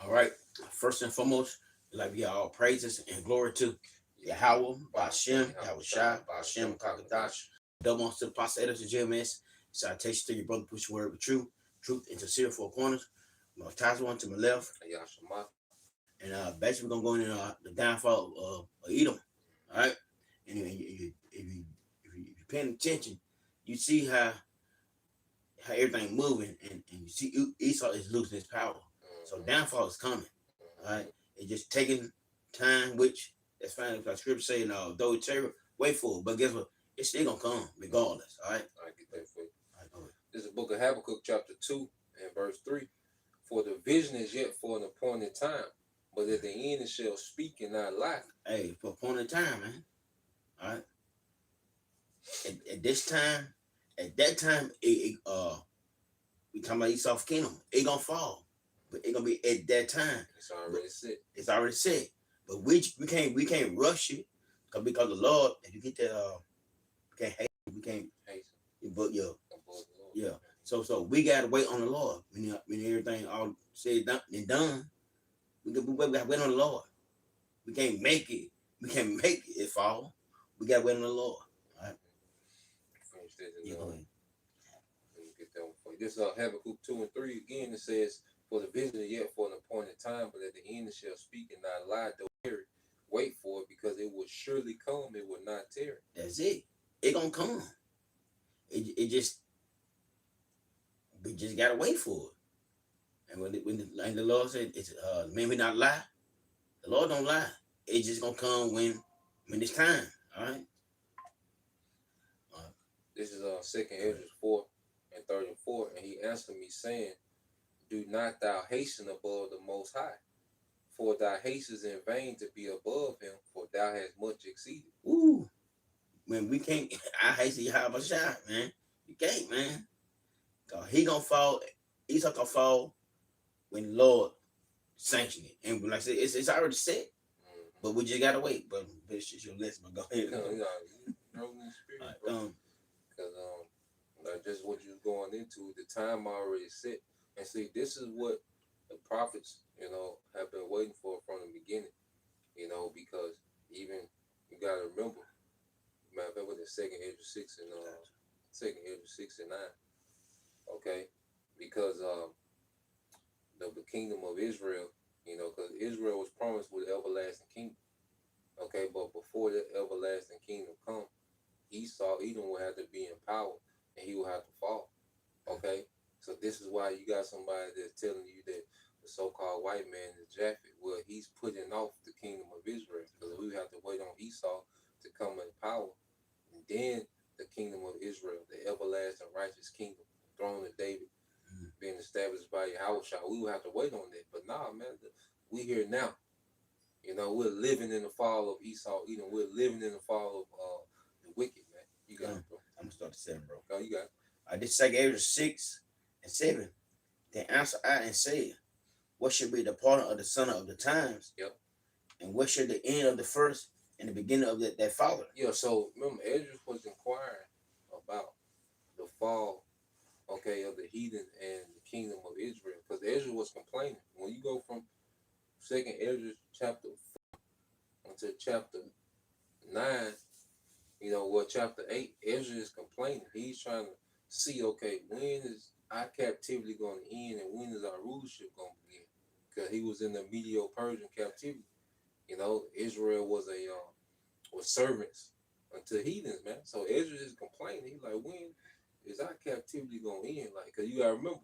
All right. First and foremost, like we all praises and glory to Yahweh, Bashem, Yahweh Shai, Bashem, Kakadash. Double on to the Pasators and GMS. Citation to your brother, push word with truth and sincere four corners. My ties one to my left. And basically, we're going to go in the downfall of Edom. All right. And if you're paying attention, you see how everything moving, and you see Esau is losing his power. So downfall is coming. All right, it's just taking time, which that's fine. Because scripture saying, though it's terrible, wait for it. But guess what? It's still gonna come regardless. All right. I get that for you. All right, go ahead. This is the book of Habakkuk, chapter 2, and verse 3. For the vision is yet for an appointed time, but at the end it shall speak and not lie. Hey, for appointed time, man. All right. At this time, at that time, we talking about Esau's kingdom. It gonna fall, but it gonna be at that time. It's already set. It's already set. But we can't rush it because the Lord, if you get that we can't hate, we can't Hasten. but Above the Lord. yeah. So we gotta wait on the Lord when everything all said and done. We gotta wait on the Lord. We can't make it. We can't make it fall. We gotta wait on the Lord. All right. Finish this and Yeah, go ahead. let me get that one for you. This is Habakkuk 2 and 3 again. It says, for the vision is yet for an appointed time, but at the end it shall speak and not lie. Though tarry, wait for it, because it will surely come. It will not tarry. That's it. It gonna come. It just we just gotta wait for it. And when the Lord said, "It's maybe not lie," the Lord don't lie. It's just gonna come when it's time. All right. This is 2nd Ezra 4 and 34, and he answered me, saying, do not thou hasten above the Most High, for thou hastest in vain to be above him, for thou hast much exceeded. Ooh, man, we can't. I hate to have a shot, man. You can't, man. Cause he gonna fall. Esau gonna fall when the Lord sanction it. And like I said, it's already set. But we just gotta wait. But it's just your lesson. But go ahead. You know, in the spirit, Right, because like just what you're going into, the time already set. And see, this is what the prophets, have been waiting for from the beginning. Because even you gotta remember, matter of fact, with the 2nd Ezra 6 and 2nd Ezra 6 and 9. Okay, because the kingdom of Israel, because Israel was promised with everlasting kingdom. Okay, but before that everlasting kingdom come, Edom will have to be in power, and he will have to fall. Okay, so this is why you got somebody that's telling you that the so-called white man is Japhet. Well, he's putting off the kingdom of Israel, because we have to wait on Esau to come in power, and then the kingdom of Israel, the everlasting righteous kingdom, throne of David, being established by Yahweh. We will have to wait on that. But nah, man, we here now. We're living in the fall of Esau. We're living in the fall of the wicked, man. You got it, bro. I'm gonna start the 7, bro. Oh, you got it. This 2nd Ezra 6 and 7. Then answer I and said, what should be the part of the son of the times? Yep. And what should the end of the first and the beginning of that follow? Yeah, so remember, Ezra was inquiring about the fall, okay, of the heathen and the kingdom of Israel. Because Ezra was complaining. When you go from 2nd Ezra chapter 4 until chapter 9, chapter 8, Ezra is complaining. He's trying to see, okay, when is our captivity going to end, and when is our rulership going to begin? Because he was in the Medo-Persian captivity. Israel was was servants unto heathens, man. So Ezra is complaining. He's like, when is our captivity going to end? Like, because you got to remember,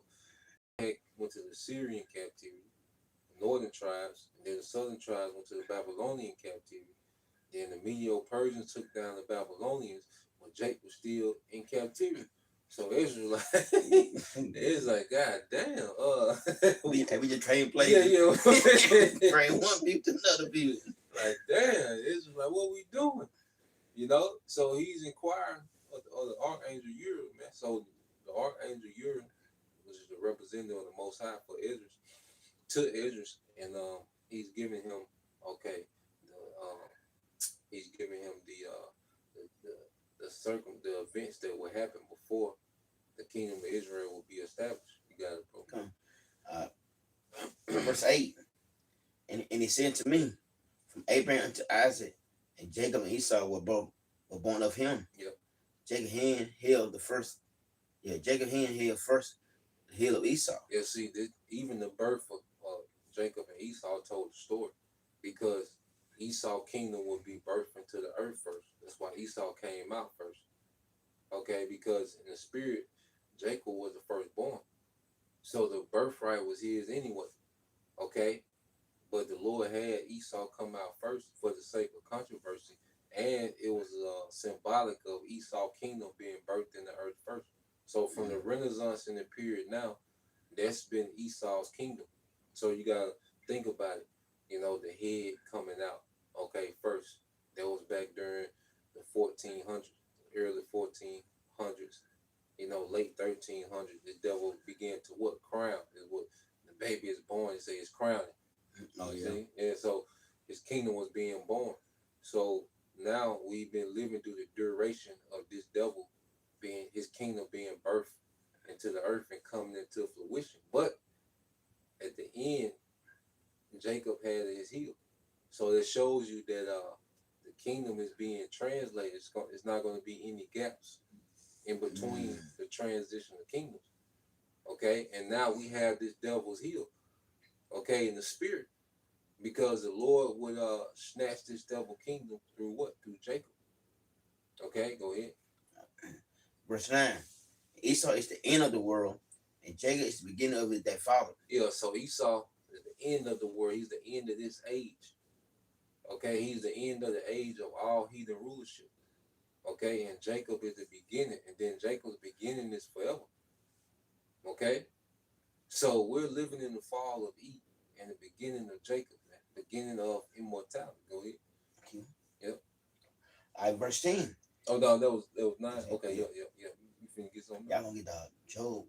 went to the Syrian captivity, the northern tribes, and then the southern tribes went to the Babylonian captivity. Then the Medo-Persians took down the Babylonians, but Jake was still in captivity. So Ezra like, it's like, God damn. We just train players. Yeah. Train one people to another people. Like, damn. It's like, what we doing? So he's inquiring of the Archangel Uriel, man. So the Archangel Uriel, which is the representative of the Most High for Ezra, to Ezra, and he's giving him, he's giving him the events that will happen before the kingdom of Israel will be established. You got it, bro. Verse 8. And he said to me, from Abraham to Isaac, and Jacob and Esau were born of him. Yep. Jacob hand held the first. Yeah, Jacob hand held first the heel of Esau. Yeah, see, even the birth of Jacob and Esau told the story, because Esau kingdom would be birthed into the earth first. That's why Esau came out first. Okay, because in the spirit, Jacob was the firstborn, so the birthright was his anyway. Okay, but the Lord had Esau come out first for the sake of controversy, and it was symbolic of Esau kingdom being birthed in the earth first. So from the Renaissance in the period now, that's been Esau's kingdom. So you gotta think about it. You know, the head coming out. Okay, first that was back during the 1400s, early 1400s. You know, late 1300s. The devil began to what crown is what the baby is born. They say it's crowning. Oh You yeah. see? And so his kingdom was being born. So now we've been living through the duration of this devil being his kingdom being birthed into the earth and coming into fruition. But at the end, Jacob had his heel. So it shows you that the kingdom is being translated. It's not going to be any gaps in between the transition of kingdoms. Okay, and now we have this devil's heel. Okay, in the spirit, because the Lord would snatch this devil kingdom through what? Through Jacob. Okay, go ahead. Verse 9. Esau is the end of the world, and Jacob is the beginning of it that followed. Yeah, so Esau is the end of the world. He's the end of this age. Okay, he's the end of the age of all heathen rulership. Okay, and Jacob is the beginning, and then Jacob's beginning is forever. Okay, so we're living in the fall of Eve and the beginning of Jacob, man. Beginning of immortality. Go ahead. Okay. Yep. Verse 10. Oh no, that was 9. Okay, yeah. You finna get something? Y'all gonna get Job.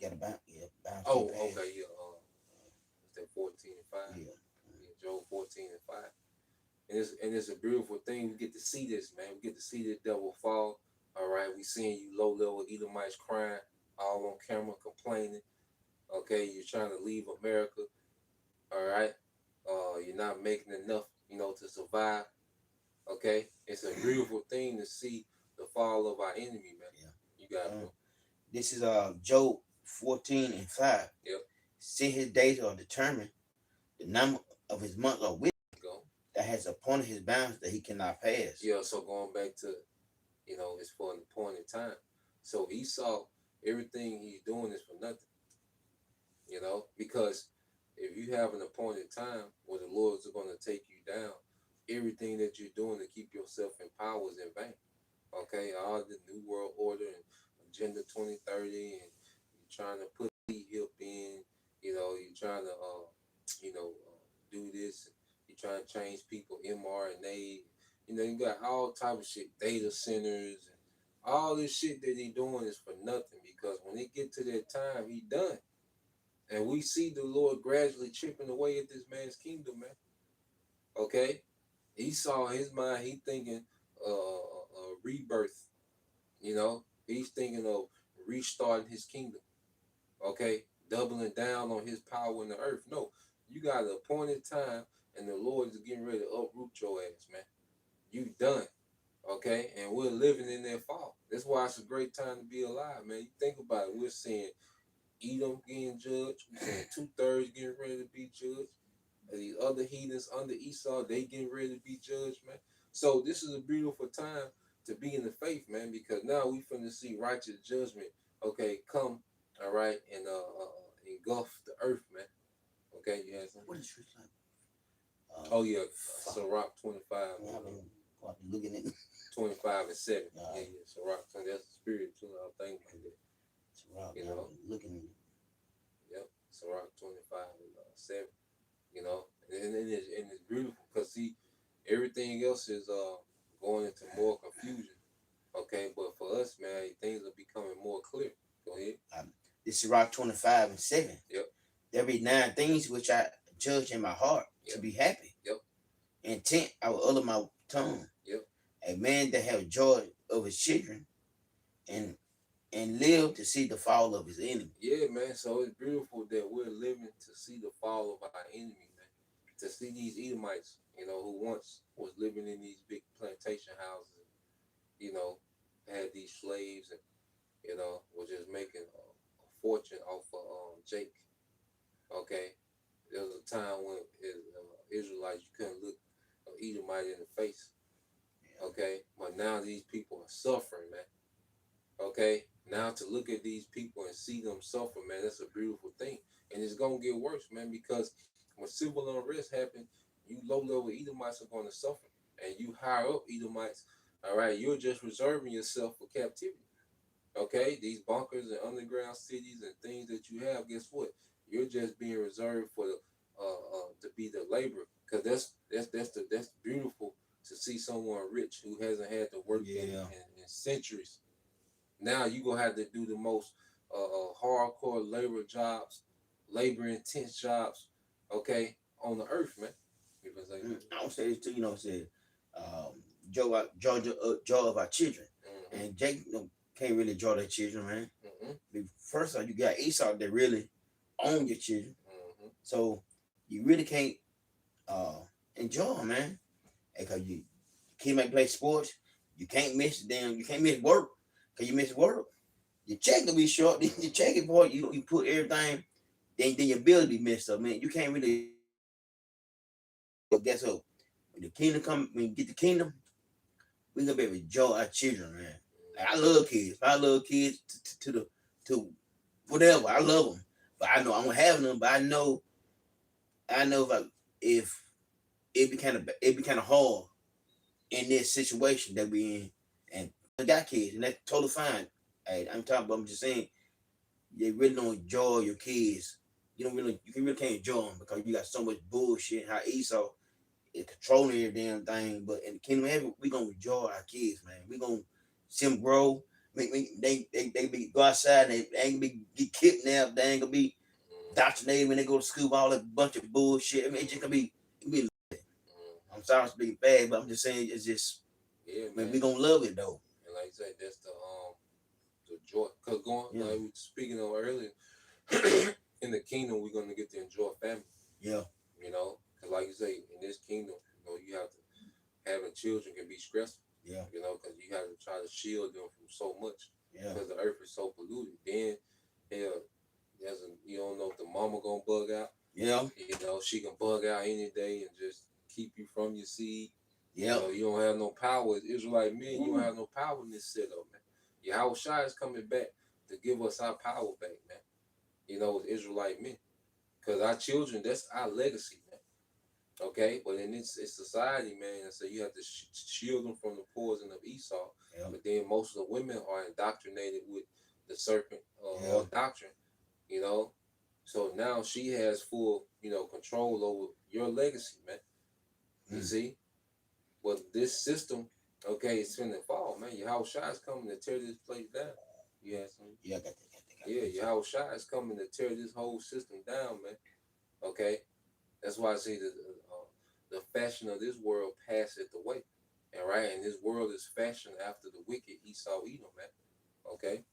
Get a bounce. Yeah, bounce. Oh, okay, yeah. It's that 14 and 5. Yeah. Job 14 and 5. And it's a beautiful thing. We get to see this, man. We get to see the devil fall. All right, we seeing you low level Edomites crying, all on camera complaining. Okay, you're trying to leave America. All right, you're not making enough, to survive. Okay, it's a beautiful thing to see the fall of our enemy, man. Yeah. You got it. This is Job 14 and 5. Yep. See, his days are determined. The number of his months are with Go. that has appointed his bounds that he cannot pass. Yeah, so going back to, it's for an appointed time. So Esau, everything he's doing is for nothing. Because if you have an appointed time where the Lord's going to take you down, everything that you're doing to keep yourself in power is in vain. Okay, all the New World Order and Agenda 2030, and you're trying to put hip in, you're trying to, do this. You're trying to change people mRNA. You got all type of shit, data centers, and all this shit that he doing is for nothing, because when it get to that time, he done. And we see the Lord gradually chipping away at this man's kingdom, man. Okay? Esau, in his mind, he thinking rebirth. He's thinking of restarting his kingdom. Okay? Doubling down on his power in the earth. No, you got an appointed time, and the Lord is getting ready to uproot your ass, man. You done. Okay? And we're living in that fall. That's why it's a great time to be alive, man. You think about it. We're seeing Edom getting judged. We're seeing 2/3 getting ready to be judged. And these other heathens under Esau, they getting ready to be judged, man. So this is a beautiful time to be in the faith, man, because now we finna see righteous judgment, okay, come, all right, and engulf the earth, man. Okay, you had something? What is truth like? Oh yeah, Sirach 25. I've been looking at 25 and 7. Yeah, Sirach. That's the spirit too. I think like that. Sirach, looking. Yep, Sirach 25 and 7. And it's beautiful because see, everything else is going into more confusion. Okay, but for us, man, things are becoming more clear. Go ahead. This is Rock 25 and 7. Yep. There be 9 things which I judge in my heart to be happy. Yep. Intent I will utter my tongue. Yep. A man that have joy of his children and live to see the fall of his enemy. Yeah, man. So it's beautiful that we're living to see the fall of our enemy, man. to see these Edomites, who once was living in these big plantation houses, you know, had these slaves and, was just making a fortune off of Jake. Okay. There was a time when Israelites, you couldn't look an Edomite in the face. Okay. But now these people are suffering, man. Okay. Now to look at these people and see them suffer, man, that's a beautiful thing. And it's going to get worse, man, because when civil unrest happens, you low-level Edomites are going to suffer. And you higher up Edomites, all right, you're just reserving yourself for captivity. Okay, these bunkers and underground cities and things that you have, guess what? You're just being reserved for the to be the laborer, because that's beautiful to see someone rich who hasn't had to work in centuries. Now you gonna have to do the most hardcore labor jobs, labor intense jobs, okay, on the earth, man. You know what I'm saying? I don't say this too, said joy of our children. And Jake can't really draw their children, man. First of all, you got Esau that really own your children. So you really can't enjoy them, man. Because you can't play sports, you can't miss work. Because you miss work. Your check will be short, your check is for you put everything, then your bill be messed up, man. You can't really. But guess what? When the kingdom come, when you get the kingdom, we gonna be able to enjoy our children, man. Like, I love kids. I love kids to whatever. I love them, but I know I'm gonna have them. But I know if it be kind of hard in this situation that we in, and I got kids, and that's totally fine. Hey, I'm just saying, you really don't enjoy your kids. You really can't enjoy them because you got so much bullshit. How Esau is controlling every damn thing, but in the kingdom of heaven, we gonna enjoy our kids, man. We gonna see them grow. They be go outside. And they ain't gonna be get kidnapped. They ain't gonna be indoctrinated when they go to school. All that bunch of bullshit. I mean, it's just gonna be. I'm sorry to be bad, but I'm just saying it's just. Yeah, man. We gonna love it though. And like I said, that's the joy. Cause like we were speaking of earlier, in the kingdom we're gonna get to enjoy family. Yeah. Cause like you say, in this kingdom, you have to having children can be stressful. Yeah. Cause you have to try to shield them from so much. Yeah. Because the earth is so polluted. Then, hell, you don't know if the mama gonna bug out. Yeah. She can bug out any day and just keep you from your seed. Yeah. You don't have no power. As Israelite men, you don't have no power in this setup, man. Yahweh Shai is coming back to give us our power back, man. As Israelite men. Because our children, that's our legacy, man. Okay? But in this society, man, so you have to shield them from the poison of Esau. Yeah. But then most of the women are indoctrinated with the serpent doctrine, So now she has full, control over your legacy, man. You see? But this system, okay, it's finna fall, man. Yahweh Shai is coming to tear this place down. You have something? Yeah, I got that. Yeah, Yahweh Shai is coming to tear this whole system down, man. Okay? That's why I say the fashion of this world passeth away. And this world is fashioned after the wicked Esau Edom, man. Okay?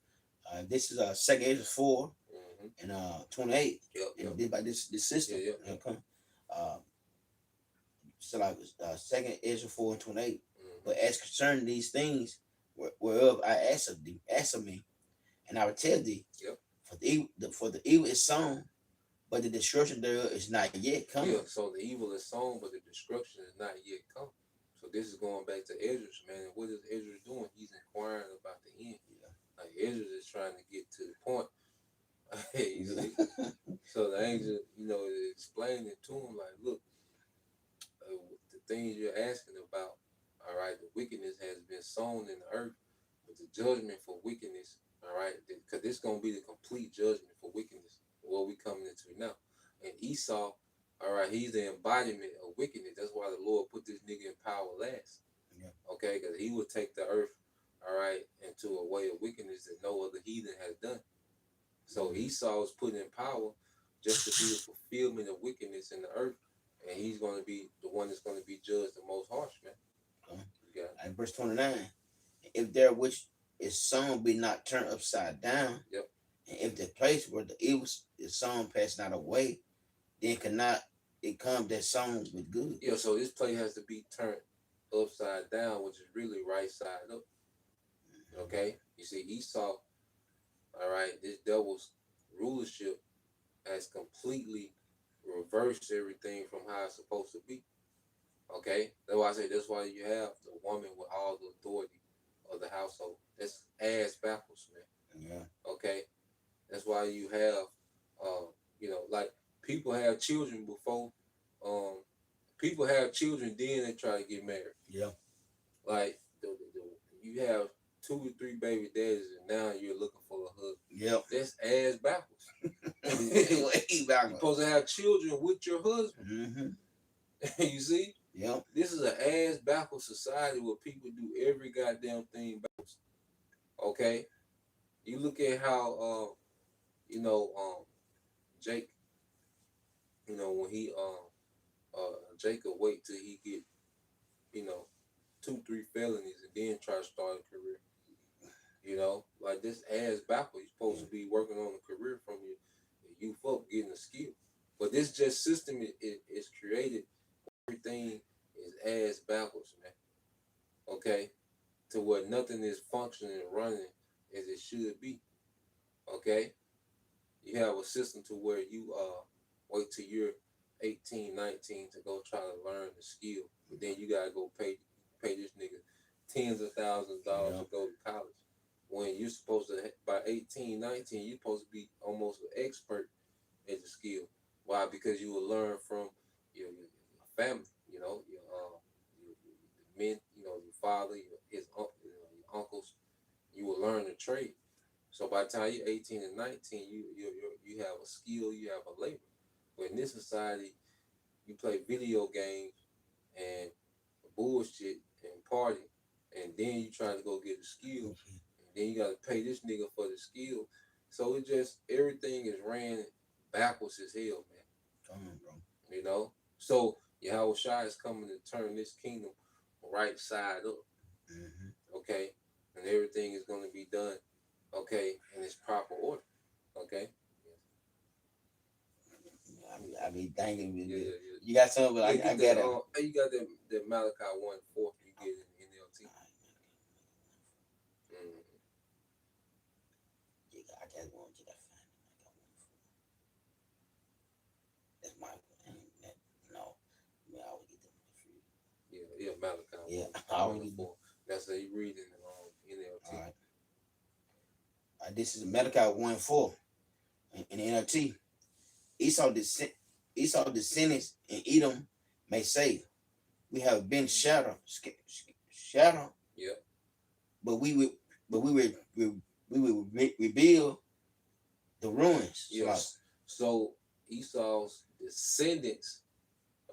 This is 2nd Ezra 4 and 28. Yep. And did by this system. Yeah. Okay. So like 2nd Ezra 4 and 28. But as concerning these things, whereof I ask of me, and I will tell thee, for the evil is sown, but the destruction thereof is not yet come. Yeah, so the evil is sown, but the destruction is not yet come. So this is going back to Ezra, man. And what is Ezra doing? He's inquiring about the end. Like Ezra is trying to get to the point. You see? So the angel, is explaining it to him, like, look, the things you're asking about, all right, the wickedness has been sown in the earth, but the judgment for wickedness, all right, because this is going to be the complete judgment for wickedness, what we coming into now. And Esau, all right, he's the embodiment of wickedness. That's why the Lord put this nigga in power last. Yeah. Okay, because he would take the earth, all right, into a way of wickedness that no other heathen has done. So Esau is put in power just to be the fulfillment of wickedness in the earth. And he's going to be the one that's going to be judged the most harsh, man. Okay. And verse 29, if there which is sown be not turned upside down, and if the place where the evil is sown pass not away, then cannot it comes that song with good. Yeah, so this plate has to be turned upside down, which is really right side up. Okay, you see Esau. All right, this devil's rulership has completely reversed everything from how it's supposed to be. Okay, that's why I say that's why you have the woman with all the authority of the household. That's ass backwards, man. Yeah. Okay, that's why you have, like people have children before, um, people have children then they try to get married. Yeah. Like you have 2 or 3 baby daddies and now you're looking for a husband. Yep. That's ass backwards. Way You're backwards. supposed to have children with your husband. Mm-hmm. You see? Yep. This is an ass backwards society where people do every goddamn thing backwards. Okay? You look at how Jake, when he Jacob wait till he get, 2, 3 felonies and then try to start a career. Like this ass backwards. You're supposed to be working on a career from your youth up, getting a skill. But this just system is created. Everything is ass backwards, man. Okay? To where nothing is functioning and running as it should be. Okay? You have a system to where you wait till you're 18, 19 to go try to learn the skill. But then you gotta go pay this nigga tens of thousands of dollars to go to college. When you're supposed to, by 18, 19, you're supposed to be almost an expert at the skill. Why? Because you will learn from your family, your men, your father, your uncles. You will learn the trade. So by the time you're 18 and 19, you have a skill, you have a labor. But in this society, you play video games and bullshit and party, and then you trying to go get a skill, and then you got to pay this nigga for the skill. So it just, everything is ran backwards as hell, man. Come on, bro. So Yahweh Shai is coming to turn this kingdom right side up. Mm-hmm. Okay, and everything is going to be done, okay, in its proper order. Okay. I be thinking. Yeah. You got something, but I got it. You got that Malachi 1:4 you get in NLT. Yeah, I just want you to find it. That's my no. I always get them free. Yeah, Malachi. Yeah, I always get them. That's how you read in NLT. All right. This is Malachi 1:4 in NLT. Esau descendants in Edom may say, "We have been shattered. Yeah. But we will rebuild the ruins." Yes. So Esau's descendants.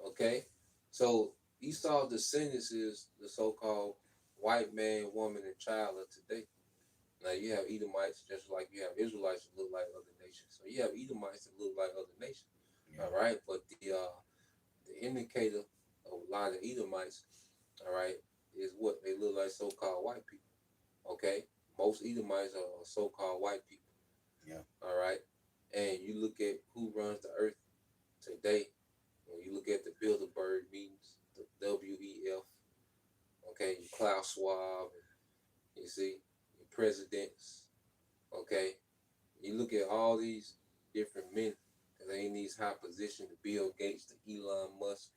Okay. So Esau's descendants is the so-called white man, woman, and child of today. Now you have Edomites just like you have Israelites that look like other nations. So you have Edomites that look like other nations. Yeah. All right. But the indicator of a lot of Edomites, all right, is what they look like, so-called white people. Okay. Most Edomites are so-called white people. Yeah. All right. And you look at who runs the earth today. When you look at the Bilderberg meetings, the WEF, okay, Klaus Schwab, you see, your presidents, okay. You look at all these different men that are in these high positions, the Bill Gates, the Elon Musk,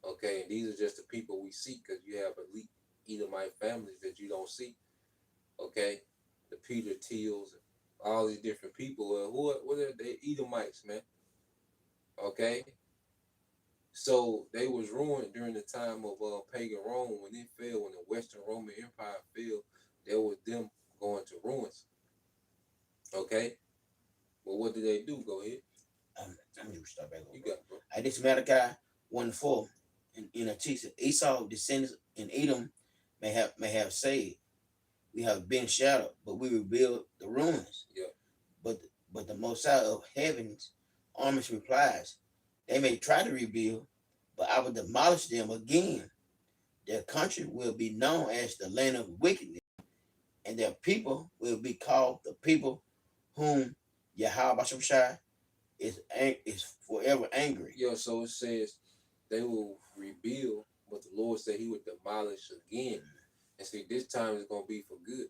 okay, and these are just the people we see because you have elite Edomite families that you don't see, okay, the Peter Thiels, all these different people. What are they? Edomites, man. Okay. So they was ruined during the time of pagan Rome when it fell, when the Western Roman Empire fell. There was them going to ruins. Okay. Well, what did they do? Go ahead. I'm gonna start back over. You got it, bro. This Malachi 1:4 in a teacher. Esau descendants in Edom may have said, "We have been shattered, but we rebuild the ruins." Yeah. But the Most High of Heaven's armies replies, "They may try to rebuild, but I will demolish them again. Their country will be known as the land of wickedness, and their people will be called the people whom Yahweh Shai is forever angry. Yeah, so it says they will rebuild, but the Lord said he would demolish again. And see, this time it's gonna be for good.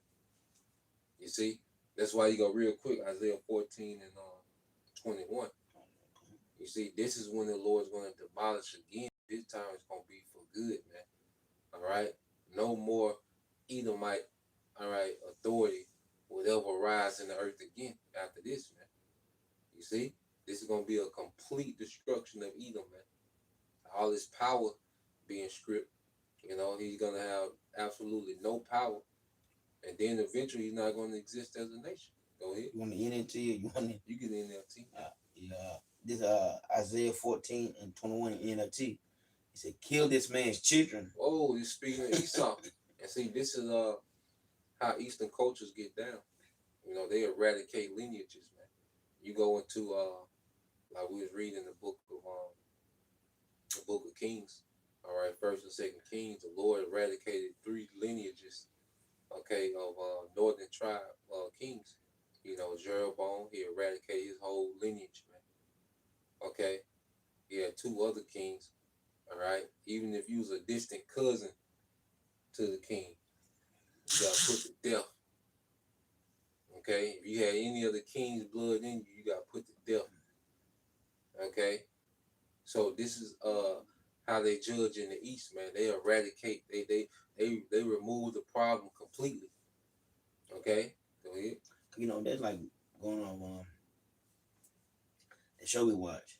You see? That's why you go real quick, Isaiah 14 and 21. You see, this is when the Lord's gonna demolish again. This time it's gonna be for good, man. All right. No more Edomite, all right, authority will ever rise in the earth again after this, man. You see? This is gonna be a complete destruction of Edom, man. All his power being stripped. You know, he's gonna have absolutely no power. And then eventually he's not gonna exist as a nation. Go ahead. You want the NLT or you want You get in there, T. yeah, this Isaiah 14 and 21 NLT. He said, kill this man's children. Oh, he's speaking of Esau. And see, this is how Eastern cultures get down. You know, they eradicate lineages, man. You go into like we was reading the book of Kings. All right, First and Second Kings, the Lord eradicated 3 lineages, okay, of northern tribe kings. You know, Jeroboam, he eradicated his whole lineage, man. Okay, he had 2 other kings. All right, even if you was a distant cousin to the king, you got put to death. Okay, if you had any of the king's blood in you, you got put to death. Okay, so this is how they judge in the East, man. They eradicate, they remove the problem completely. Okay, go ahead. You know, that's like going on the show we watch.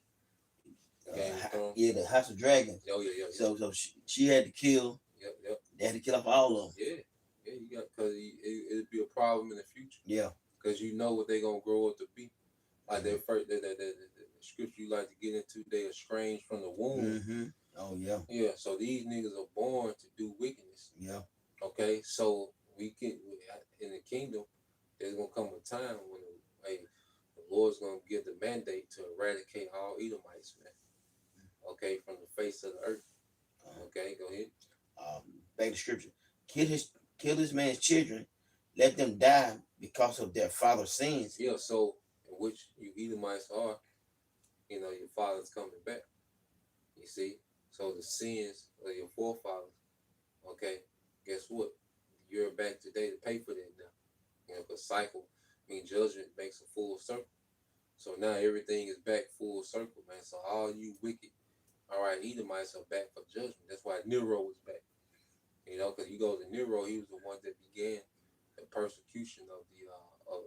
Yeah, the House of Dragons. Oh yeah. So she had to kill. Yep. They had to kill off all of them. Yeah. You got because it'll be a problem in the future. Yeah. Because you know what they're gonna grow up to be. Like that first, the scripture you like to get into, they estranged from the womb. Mm-hmm. Oh yeah. Yeah. So these niggas are born to do wickedness. Yeah. Okay. So we can in the kingdom, there's gonna come a time when the Lord's gonna give the mandate to eradicate all Edomites, man. Okay, from the face of the earth. Okay, go ahead. Back to scripture. Kill this man's children. Let them die because of their father's sins. Yeah, so in which you Edomites are, you know, your father's coming back. You see? So the sins of your forefathers, okay, guess what? You're back today to pay for that now. You know, because cycle, judgment makes a full circle. So now everything is back full circle, man. So all you wicked, all right, Edomites are back for judgment. That's why Nero was back. You know, because you go to Nero, he was the one that began the persecution of the of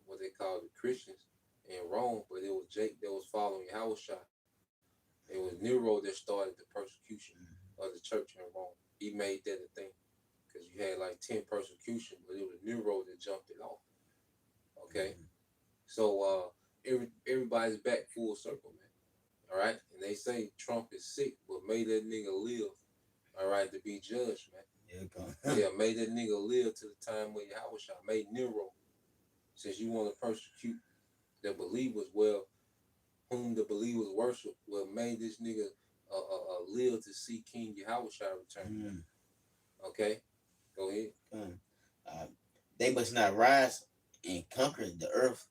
what they call the Christians in Rome, but it was Jake that was following Yahushua. It was Nero that started the persecution of the church in Rome. He made that a thing because you had like 10 persecutions, but it was Nero that jumped it off. Okay, so everybody's back full circle, man. All right, and they say Trump is sick, but may that nigga live. All right, to be judged, man. Yeah, made that nigga live to the time when Yahushua made Nero. Since you want to persecute the believers, well, whom the believers worship, well, made this nigga live to see King Yahushua return. Okay, go ahead. They must not rise and conquer the earth,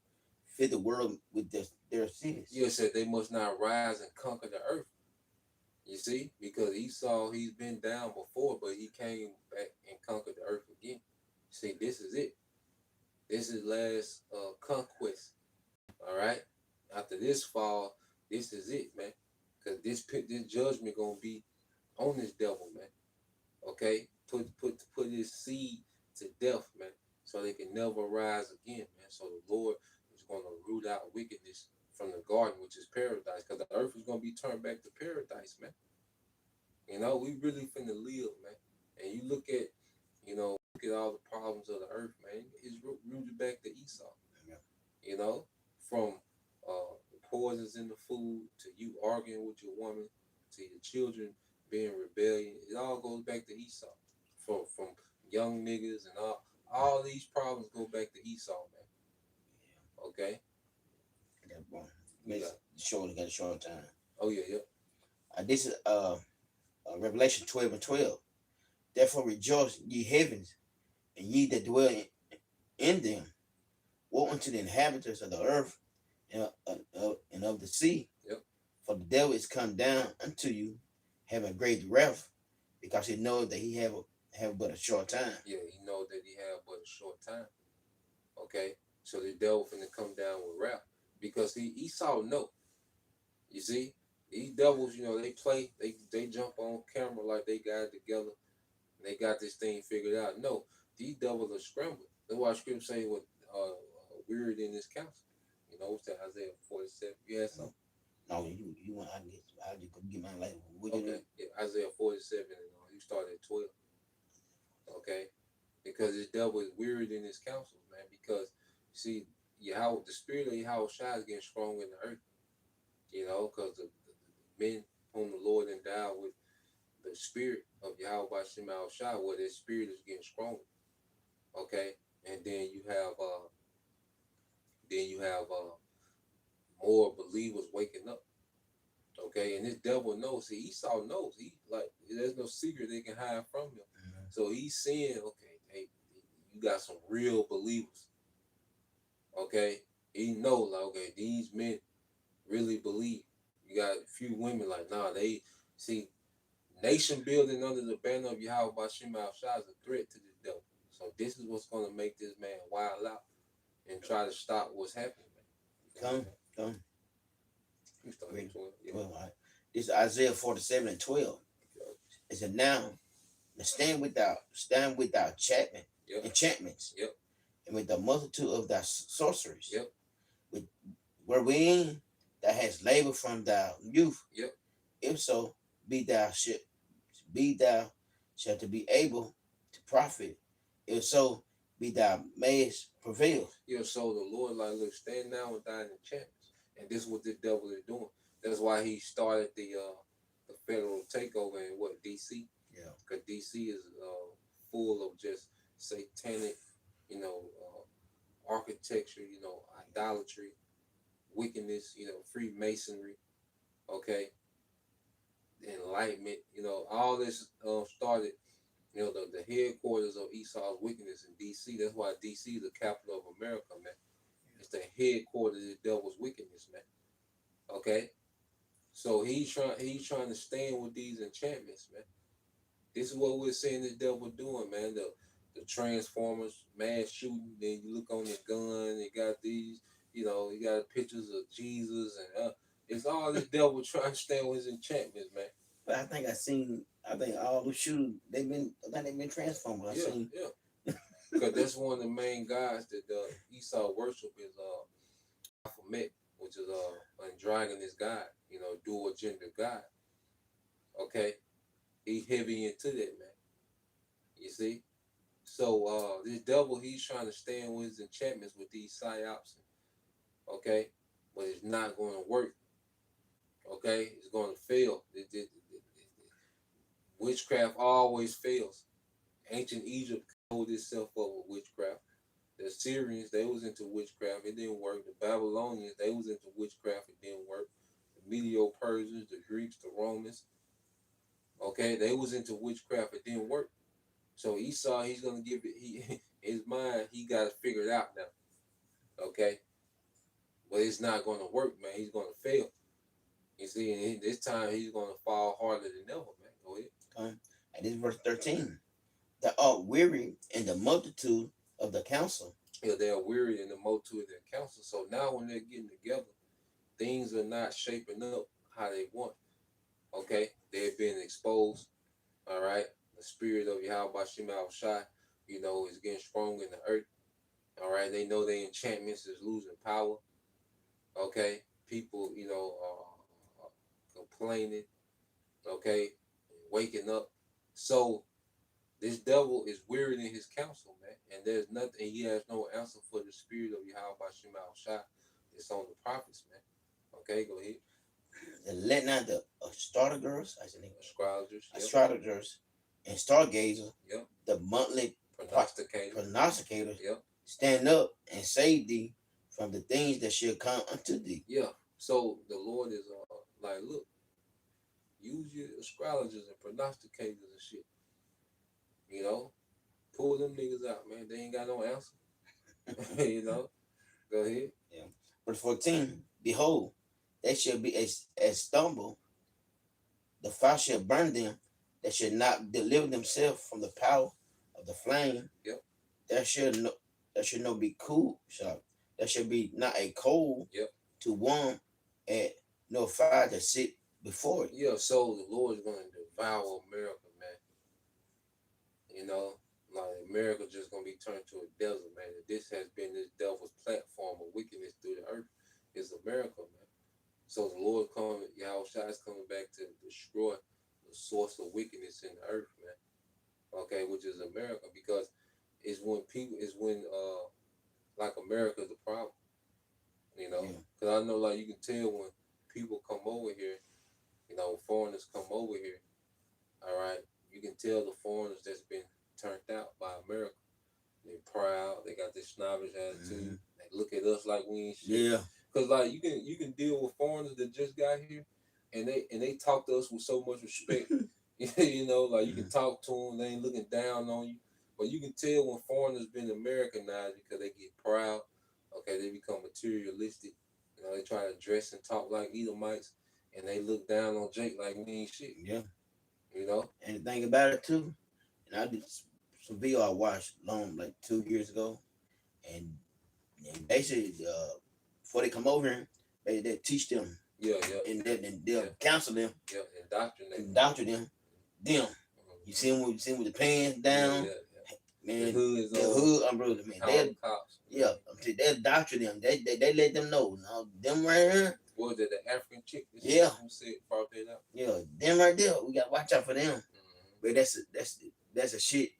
fill the world with their cities. You said they must not rise and conquer the earth. You see, because Esau, he's been down before, but he came back and conquered the earth again. See, this is it. This is last conquest. All right. After this fall, this is it, man. Because this judgment gonna be on this devil, man. Okay, put his seed to death, man, so they can never rise again, man. So the Lord is gonna root out wickedness from the garden, which is paradise, because the earth is gonna be turned back to paradise, man. You know, we really finna live, man. And you look at, look at all the problems of the earth, man. It's rooted back to Esau. Yeah. You know, from the poisons in the food to you arguing with your woman to your children being rebellion. It all goes back to Esau. From young niggas and all these problems go back to Esau, man. Yeah. Okay. Got a short time. Oh yeah. This is Revelation 12 and 12. Therefore rejoice, ye heavens, and ye that dwell in them. Woe unto the inhabitants of the earth and of the sea. Yep. For the devil is come down unto you, having great wrath, because he knows that he have but a short time. Yeah, he know that he have but a short time. Okay, so the devil finna come down with wrath because Esau know. You see, these devils, they play, they jump on camera like they got it together, and they got this thing figured out. No, these devils are scrambling. That's why Scripture say what weird in this council. What's that? Isaiah 47. You had something? No, you want I just go get my life. Okay, yeah, Isaiah 47, and you start at 12. Okay, because this devil is weird in his counsel, man. Because see, the spirit of Yahweh Shai is getting strong in the earth. Because the men whom the Lord endowed with the spirit of Yahweh Bashem Al Shai, where their spirit is getting stronger. Okay, and then you have more believers waking up. Okay, and this devil knows. See, Esau knows. There's no secret they can hide from him. Mm-hmm. So he's seeing, okay, hey, you got some real believers. Okay, he knows, like, okay, these men really believe. You got a few women like, nah, they see nation building under the banner of Yahweh Bashem Al Shai is a threat to the devil. So this is what's going to make this man wild out and try to stop what's happening, man. Come. You start at 12. Yeah. Well, this is Isaiah 47 and 12. It said, now stand without enchantments, Yep. and with the multitude of thy sorceries, Yep. with wherein thou hast labored from thy youth. Yep. If so, thou shalt to be able to profit. If so, be thou mayest prevail. Yeah, so the Lord, like, look, stand now with thine enchantments. And this is what the devil is doing. That's why he started the federal takeover in DC? Yeah. Because DC is full of just satanic, architecture, idolatry, wickedness, Freemasonry, okay, enlightenment, all this started, the headquarters of Esau's wickedness in DC. That's why DC is the capital of America, man. It's the headquarters of the devil's wickedness, man. Okay, so he's trying to stand with these enchantments, man. This is what we're seeing the devil doing, man. The Transformers mass shooting. Then you look on the gun. They got these, you got pictures of Jesus, and it's all this devil trying to stand with his enchantments, man. But I think all the shooters they've been transformed. Yeah. Because that's one of the main gods that Esau worship is Baphomet, which is androgynous god, dual gender god. Okay, he heavy into that, man. You see, so this devil, he's trying to stand with his enchantments with these psyops, okay, but it's not going to work. Okay, it's going to fail. Witchcraft always fails. Ancient Egypt hold itself up with witchcraft. The Assyrians, they was into witchcraft, it didn't work. The Babylonians, they was into witchcraft, it didn't work. The Medo-Persians, the Greeks, the Romans, okay, they was into witchcraft, it didn't work. So Esau, he's gonna give it. His mind, he got to figure it out now, okay. But it's not gonna work, man. He's gonna fail. You see, and this time he's gonna fall harder than ever, man. Go ahead. And this verse 13. Thou art weary in the multitude of the council. Yeah, they're weary in the multitude of their council. So now when they're getting together, things are not shaping up how they want. Okay, they're being exposed. All right, the spirit of Yahweh Bashem Al Shai, is getting strong in the earth. All right, they know their enchantments is losing power. Okay, people, are complaining. Okay, waking up. So this devil is wearied in his counsel, man, and there's nothing. He has no answer for the spirit of Yahweh Bashem Al Shai. It's on the prophets, man. Okay, go ahead. And let not the astrologers, Astrologers, and stargazers, yep, the monthly prognosticators, yep, stand up and save thee from the things that shall come unto thee. Yeah. So the Lord is like, look, use your astrologers and prognosticators and shit. Pull them niggas out, man. They ain't got no answer. Go ahead. Yeah. Verse 14. Behold, they shall be as stumble. The fire shall burn them that shall not deliver themselves from the power of the flame. Yep. There should no be cool. So there should be not a coal Yep. to warm, and no fire to sit before it. Yeah, so the Lord is going to devour America, man. You know, like America just going to be turned to a desert, man. This has been this devil's platform of wickedness through the earth. It's America, man. So the Lord coming, Yahushua is coming back to destroy the source of wickedness in the earth, man. Okay, which is America, because it's when like America's the problem. You know, because I know, like, you can tell when people come over here, you know, foreigners come over here, all right, you can tell the foreigners that's been turned out by America. They're proud, they got this snobbish attitude, they look at us like we ain't shit. Yeah. Because, like, you can deal with foreigners that just got here, and they talk to us with so much respect. You know, like, you can talk to them, they ain't looking down on you. But you can tell when foreigners been Americanized because they get proud. Okay, they become materialistic. You know, they try to dress and talk like Edomites, and they look down on Jake like we ain't shit. Yeah. You know? And the thing about it too, and I did some video I watched like 2 years ago, and they said before they come over here, they teach them. Yeah. And then they'll counsel them. Yeah, indoctrinate them. You see them with the pants down. Yeah. Man, the hood umbrella, man. They'll doctrine them. They let them know. Now, them right here. Was it the African chick? Yeah. Who said brought that up? Yeah, them right there. We gotta watch out for them. But that's a shit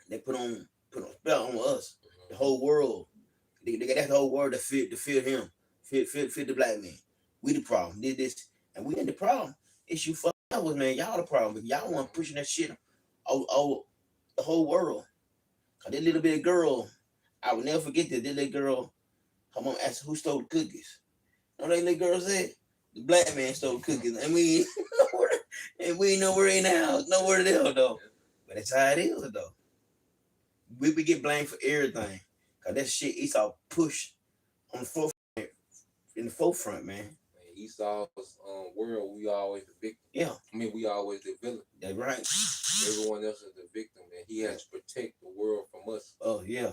they put on spell on us. The whole world. They got that whole world to fear him. Fear the black man. We the problem. Did this, and we ain't the problem. It's you fucking us, man. Y'all the problem. Y'all want pushing that shit all the whole world. Cause that little bit girl, I will never forget that little girl. Her mom asked who stole the cookies. You know that little girl said? The black man stole the cookies. And we ain't nowhere in the house, nowhere the hell though. But that's how it is though. We get blamed for everything. Cause that shit Esau pushed on the forefront, in the forefront, man. Esau's world, we always the victim. Yeah. I mean, we always the villain. That's right. Everyone else is the victim, and he has to protect the world from us. Oh yeah.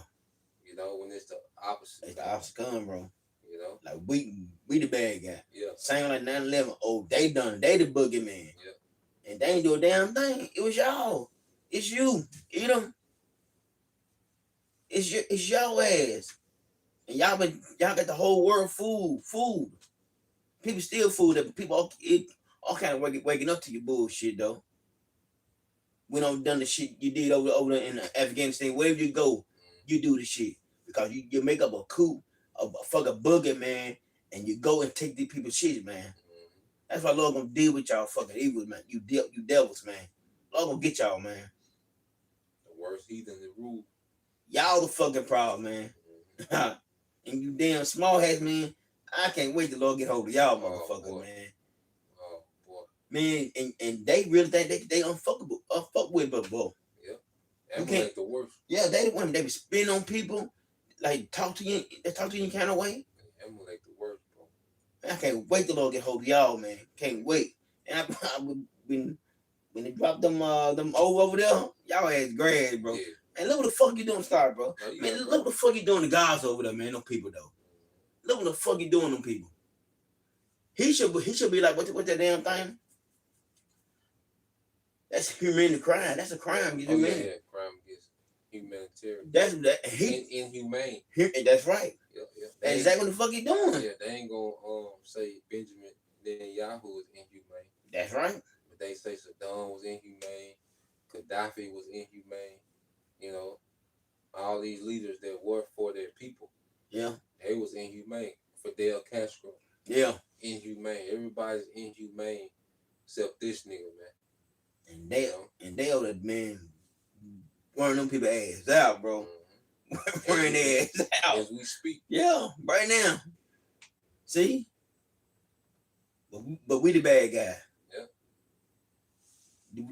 You know, when it's the opposite. It's the opposite gun, bro. You know? Like we the bad guy. Yeah. Same like 9/11. Oh, they the boogeyman. Yeah. And they ain't do a damn thing. It was y'all. It's you. Eat them. It's y'all ass. And y'all got the whole world food. People steal food. That people all kind of waking up to your bullshit though. We don't done the shit you did over in Afghanistan. Wherever you go, you do the shit because you make up a coup, a fucking boogeyman, and you go and take these people's shit, man. That's why Lord gonna deal with y'all fucking evil, man. You devils, man. Lord gonna get y'all, man. The worst heathen in rule. Y'all the fucking problem, man. And you damn small hats, man. I can't wait till Lord get hold of y'all, motherfucker, man. Oh boy. Man, and they really think they unfuckable, but boy. Yeah. That ain't the worst. Yeah, they the one they be spin on people, like talk to you in kind of way. Emulate the worst, bro. Man, I can't wait till Lord get hold of y'all, man. Can't wait. And when they drop them over there, y'all ass grad, bro. Yeah. And look what the fuck you doing, Star, bro. No, Man, look what the fuck you doing to guys over there, man. Them people though. Look what the fuck you doing, them people. He should be like, what that damn thing? That's humanity crime. That's a crime. Yeah, crime against humanitarian. That's inhumane. That's right. Yeah. That's exactly what the fuck he doing. Yeah, they ain't gonna say Benjamin Netanyahu is inhumane. That's right. But they say Saddam was inhumane, Gaddafi was inhumane. You know, all these leaders that work for their people. Yeah. They was inhumane. Fidel Castro. Yeah. Inhumane. Everybody's inhumane except this nigga, man. And they owe that man wearing them people ass out, bro. Wearing their ass out. As we speak. Yeah, right now. See? But we the bad guy. Yeah.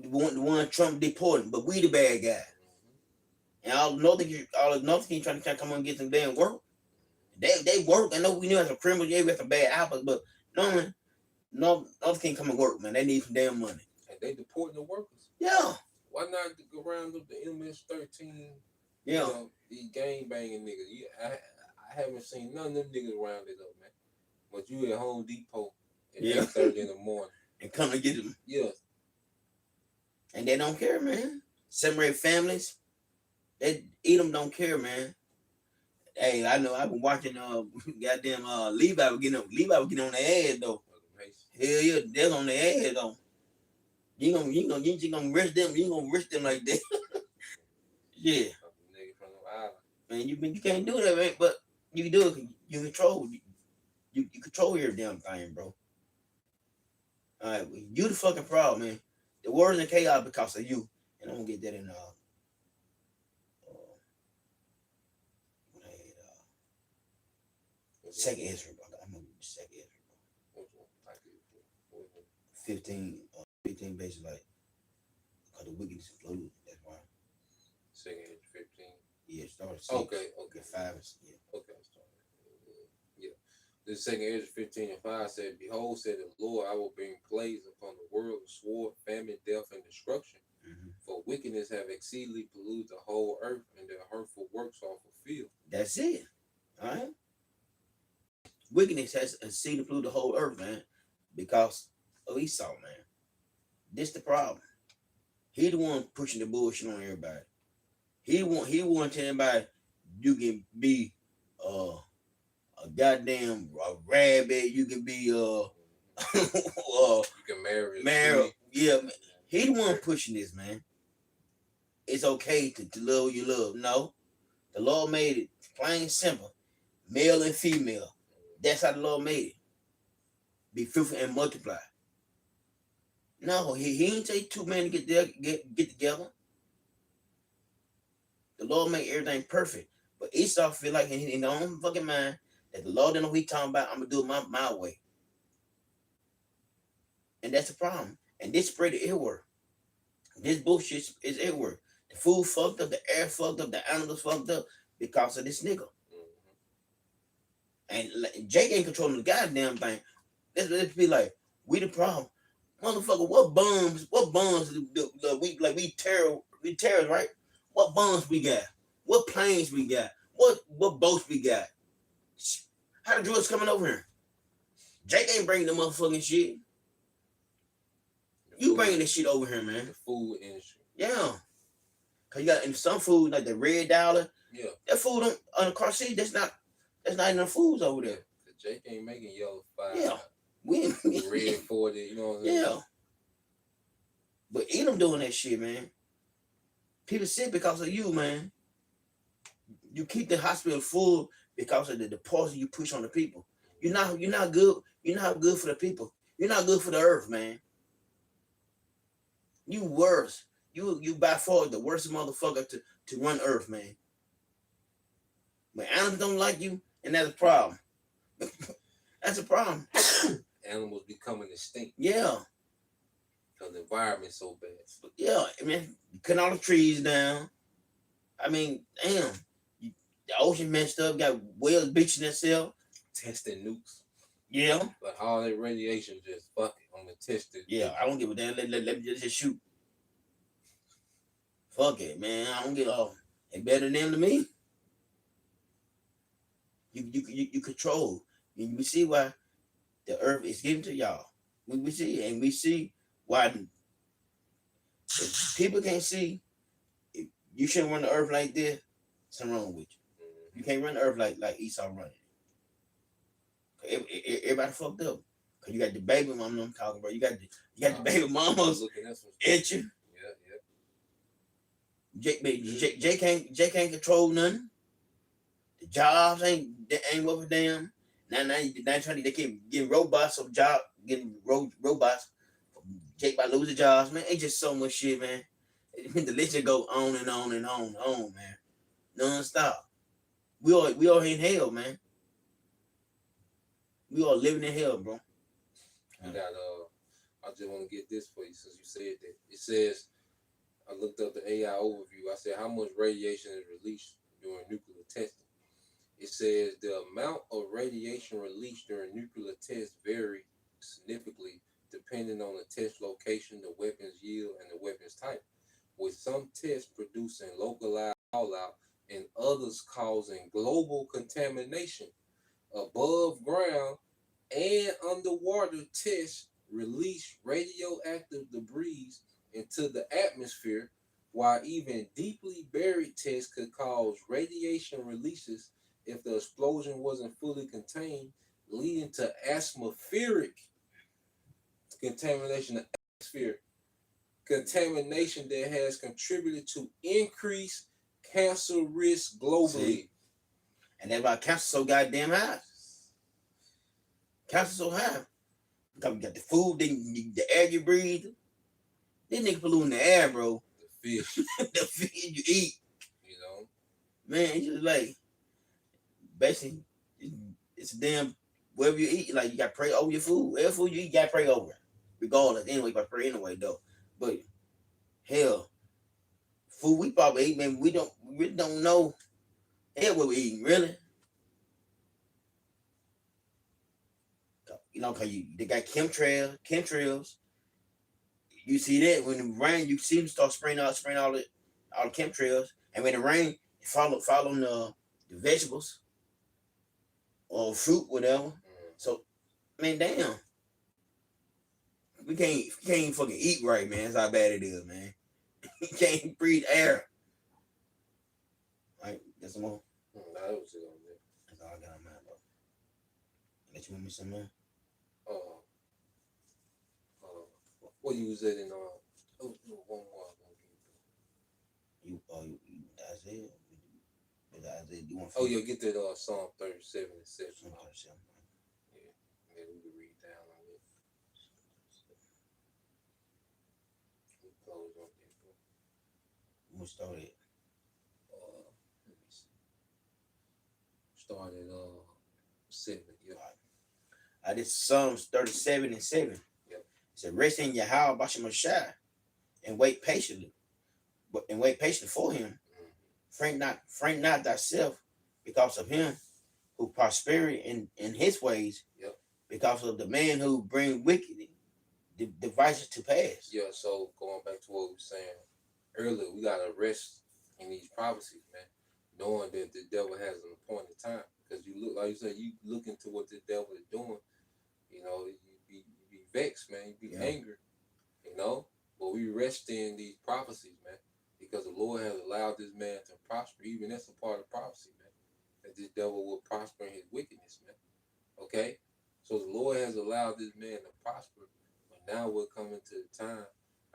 The one Trump deporting, but we the bad guy. And all the Northern trying to come on and get some damn work. They work. I know we knew as a criminal, yeah, we have some bad apples, but no others can't come and work, man. They need some damn money. And they deporting the workers. Yeah. Why not go around with the MS-13? Yeah. You know, these gang banging niggas. I haven't seen none of them niggas around it up, man. But you at Home Depot at 8:30 in the morning and come and get them. Yeah. And they don't care, man. Separate families. They eat them, don't care, man. Hey, I know I've been watching goddamn Levi was getting on their ass though. Hell yeah, they're on their ass though. You ain't gonna risk them. You ain't gonna risk them like that. Yeah. Man, you can't do that, man. But you do it. You control. You control your damn thing, bro. All right, you the fucking problem, man. The world's in chaos because of you. And I'm gonna get that in second Ezra, bro. I'm gonna do second Ezra, bro. 15 bases like because the wickedness flowed. That's why. Second Ezra 15. Yeah, it started 6. Okay. 5. Yeah. Okay. Yeah. The second Ezra 15 and 5 said, "Behold, said the Lord, I will bring plagues upon the world, sword, famine, death, and destruction. Mm-hmm. For wickedness have exceedingly polluted the whole earth, and their hurtful works are fulfilled." That's it. All right. Wickedness has exceedingly polluted the whole earth, man, because of Esau, man. This the problem. He the one pushing the bullshit on everybody. He want to tell everybody you can be a goddamn rabbit. You can be you can marry. Yeah, man. He the one pushing this, man. It's okay to love who you love. No, the Lord made it plain and simple, male and female. That's how the Lord made it. Be fruitful and multiply. No, he ain't take two men to get together. The Lord made everything perfect. But Esau feel like in his own fucking mind that the Lord don't know what he talking about. I'm gonna do it my way. And that's the problem. And this spread it everywhere. This bullshit is everywhere. The food fucked up, the air fucked up, the animals fucked up because of this nigga. And Jake ain't controlling the goddamn thing. Let's be like, we the problem. Motherfucker, what bombs we terrorists, right? What bombs we got? What planes we got? What boats we got? How the drugs coming over here? Jake ain't bringing the motherfucking shit. You bringing this shit over here, man. The food industry. Yeah. Cause you got in some food like the Red Dollar. Yeah. That food on the car seat, that's not enough foods over there. The Jake ain't making yellow 5. Yeah. We red 40, you know what I'm saying? Yeah. But eat them doing that shit, man. People sick because of you, man. You keep the hospital full because of the poison you push on the people. You're not good. You're not good for the people. You're not good for the earth, man. You worse. You by far the worst motherfucker to run earth, man. But animals don't like you, and that's a problem. That's a problem. Animals becoming extinct. Yeah. Because the environment's so bad. Yeah, I mean, cutting all the trees down. I mean, damn. The ocean messed up, got whales bleaching themselves. Testing nukes. Yeah. But all that radiation just fuck it. I'm gonna test it. Yeah, I don't give a damn. Let me just shoot. Fuck it, man. I don't get off. They better than them to me. You control. And we see why the earth is given to y'all. We see, and we see why if people can't see. If you shouldn't run the earth like this. Something wrong with you. You can't run the earth like Esau running. Everybody fucked up. Cause you got the baby mama I'm talking about. You got the baby mamas at you. Jake can't control nothing. The jobs ain't worth a damn. Now they keep getting robots of job, getting robots. Jake about losing jobs, man. It's just so much shit, man. The list just go on and on and on and on, man. Non-stop. We all in hell, man. We all living in hell, bro. I just want to get this for you since you said that. It says, I looked up the AI overview. I said, how much radiation is released during nuclear testing? It says the amount of radiation released during nuclear tests vary significantly depending on the test location, the weapon's yield, and the weapon's type, with some tests producing localized fallout and others causing global contamination. Above ground and underwater tests release radioactive debris into the atmosphere, while even deeply buried tests could cause radiation releases if the explosion wasn't fully contained, leading to atmospheric contamination of atmosphere, contamination that has contributed to increased cancer risk globally. See? And that's why cancer so goddamn high. Cancer so high. Because we got the food, the air you breathe. This nigga polluting the air, bro. The fish, The fish you eat. you know. Man, it's just like, basically, it's a damn, whatever you eat, like, you got to pray over your food. Whatever food you eat, you got to pray over it. Regardless. Anyway, you got to pray anyway, though. But, hell, food we probably eat, man, we really don't know hell what we eating, really. You know, because they got chemtrails. You see that when it rain, you see them start spraying all the chemtrails, and when it rain, it follow the vegetables or fruit, whatever. So, man, damn, we can't even fucking eat right, man. That's how bad it is, man. You can't breathe air. All right, get some more. Nah, that was it on there. That's all I got on mine, bro. Let you want me some more? What you was at in one more I'm gonna give You Isaiah? Isaiah, you want? Oh yeah, get that Psalm 37 and 7. Psalm 37. Yeah, maybe we can read down on it. We close on it. We'll start it. Let me see. Start at 7. Yeah. This Psalms 37 and 7. Yep. It said, rest in Yahweh Bashem Shai and wait patiently. And wait patiently for him. Frank not thyself because of him who prosperity in his ways. Yep. Because of the man who bring wicked devices to pass. Yeah, so going back to what we were saying earlier, we gotta rest in these prophecies, man, knowing that the devil has an appointed time. Because you look, like you said, you look into what the devil is doing, you know, you be vexed, man, you be angry, you know. But we rest in these prophecies, man, because the Lord has allowed this man to prosper. Even that's a part of prophecy, man, that this devil will prosper in his wickedness, man. Okay? So the Lord has allowed this man to prosper, but now we're coming to the time,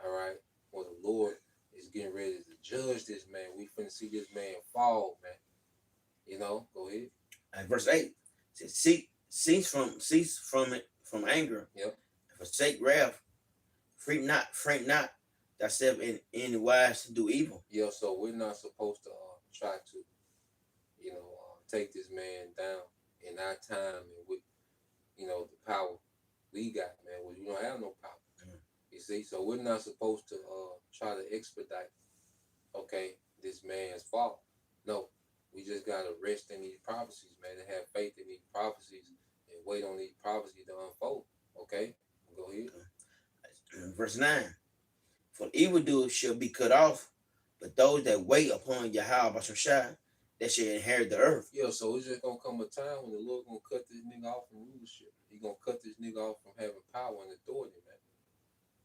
all right, where the Lord is getting ready to judge this man. We finna see this man fall, man. You know, go ahead. And verse 8 says, cease from anger. Yep. Forsake wrath. Frank not thyself in any wise to do evil. Yeah, so we're not supposed to try to, you know, take this man down in our time and with, you know, the power we got, man. Well, you don't have no power. You see, so we're not supposed to try to expedite, okay, this man's fall. No, we just gotta rest in these prophecies, man, and have faith in these prophecies and wait on these prophecies to unfold. Okay, go ahead. Verse 9. For evildoers shall be cut off, but those that wait upon Yahweh Bashem Shai, they shall inherit the earth. Yeah, so it's just gonna come a time when the Lord gonna cut this nigga off from rulership. He gonna cut this nigga off from having power and authority, man.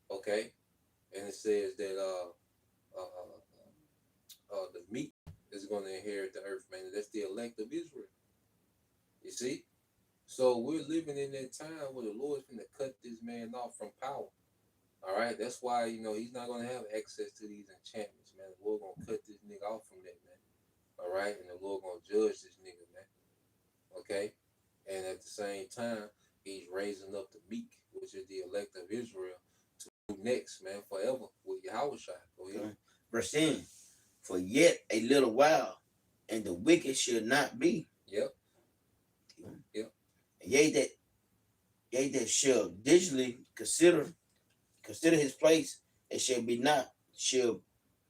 Okay, and it says that the meek is gonna inherit the earth, man. That's the elect of Israel. You see, so we're living in that time where the Lord's gonna cut this man off from power. All right, that's why, you know, he's not gonna have access to these enchantments, man. The Lord gonna cut this nigga off from that, man. All right, and the Lord gonna judge this nigga, man. Okay, and at the same time, he's raising up the meek, which is the elect of Israel, to do next, man, forever with Yahweh Shai. Go ahead. Verse 10. For yet a little while, and the wicked shall not be. Yep. Yep. Yea that shall diligently consider his place, it shall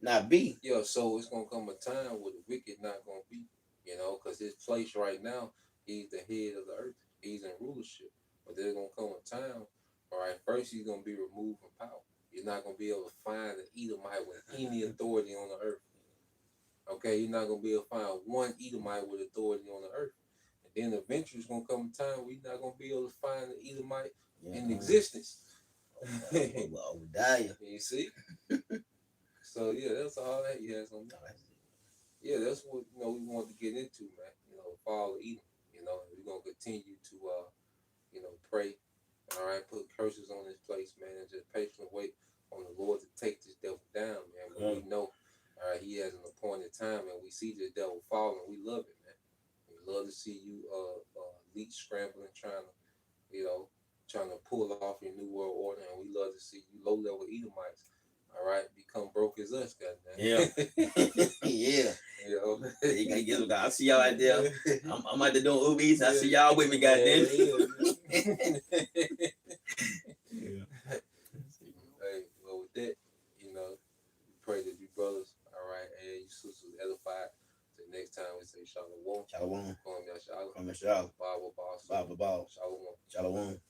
not be. Yeah, so it's gonna come a time where the wicked not gonna be. you know, because his place right now, he's the head of the earth. He's in rulership. But there's going to come a time, all right, first he's going to be removed from power. You're not going to be able to find an Edomite with any authority on the earth. Okay, you're not going to be able to find one Edomite with authority on the earth. And then eventually it's going to come a time where you're not going to be able to find an Edomite in existence. Obadiah. You see? So, yeah, that's all that he has on that. Yeah, that's what, you know, we want to get into, man. You know, fall of Edom. You know, and we're going to continue to, you know, pray. All right, put curses on this place, man, and just patiently wait on the Lord to take this devil down, man. But we know, all right, he has an appointed time, and we see the devil falling. We love it, man. We love to see you leech scrambling, trying to, you know, trying to pull off your new world order, and we love to see you low level Edomites, all right, become broke as us, goddamn. Yeah. Yeah. You know, I see y'all out there. I'm out there doing Uber Eats. I see y'all with me, goddamn. Yeah. Hey, well, with that, you know, we pray that you brothers, all right, and you sisters edified. Till next time, we say Shalom. Shalom. Kwame Yashala. Kwame Yashala. Bible Boss. Bible Boss. Shalom. Shalom.